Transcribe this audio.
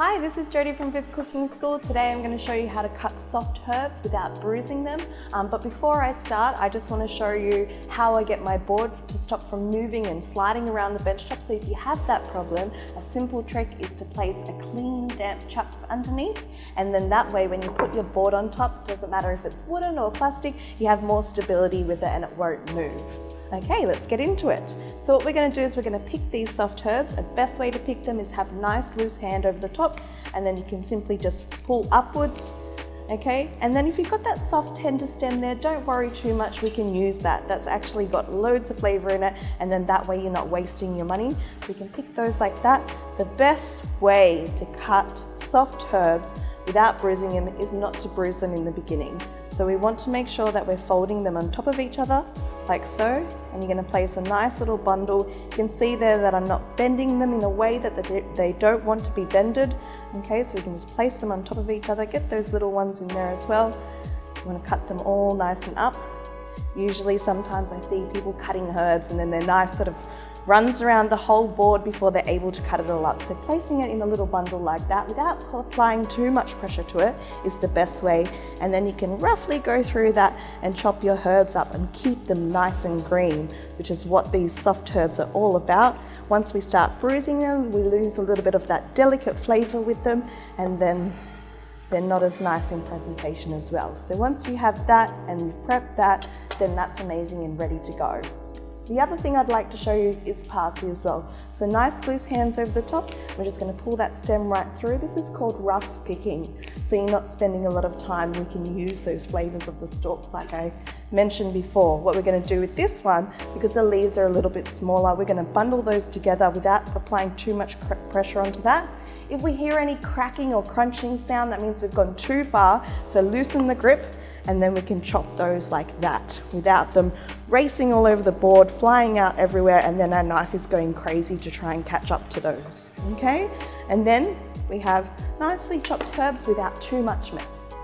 Hi, this is Jodie from VIVE Cooking School. Today I'm going to show you how to cut soft herbs without bruising them. But before I start, I just want to show you how I get my board to stop from moving and sliding around the benchtop. So if you have that problem, a simple trick is to place a clean, damp chucks underneath. And then that way, when you put your board on top, doesn't matter if it's wooden or plastic, you have more stability with it and it won't move. Okay, let's get into it. So what we're going to do is we're going to pick these soft herbs. The best way to pick them is have a nice loose hand over the top, and then you can simply just pull upwards. Okay, and then if you've got that soft tender stem there, don't worry too much, we can use that. That's actually got loads of flavor in it, and then that way you're not wasting your money. So you can pick those like that. The best way to cut soft herbs without bruising them is not to bruise them in the beginning. So we want to make sure that we're folding them on top of each other, like so, and you're going to place a nice little bundle. You can see there that I'm not bending them in a way that they don't want to be bended. Okay, so we can just place them on top of each other, get those little ones in there as well. You want to cut them all nice and up. Usually sometimes I see people cutting herbs and then their knife sort of runs around the whole board before they're able to cut it all up. So placing it in a little bundle like that without applying too much pressure to it is the best way. And then you can roughly go through that and chop your herbs up and keep them nice and green, which is what these soft herbs are all about. Once we start bruising them, we lose a little bit of that delicate flavor with them, and then they're not as nice in presentation as well. So once you have that and you've prepped that, then that's amazing and ready to go. The other thing I'd like to show you is parsley as well. So nice loose hands over the top. We're just going to pull that stem right through. This is called rough picking. So you're not spending a lot of time. We can use those flavors of the stalks like I mentioned before. What we're going to do with this one, because the leaves are a little bit smaller, we're going to bundle those together without applying too much pressure onto that. If we hear any cracking or crunching sound, that means we've gone too far. So loosen the grip, and then we can chop those like that without them racing all over the board, flying out everywhere, and then our knife is going crazy to try and catch up to those, okay? And then we have nicely chopped herbs without too much mess.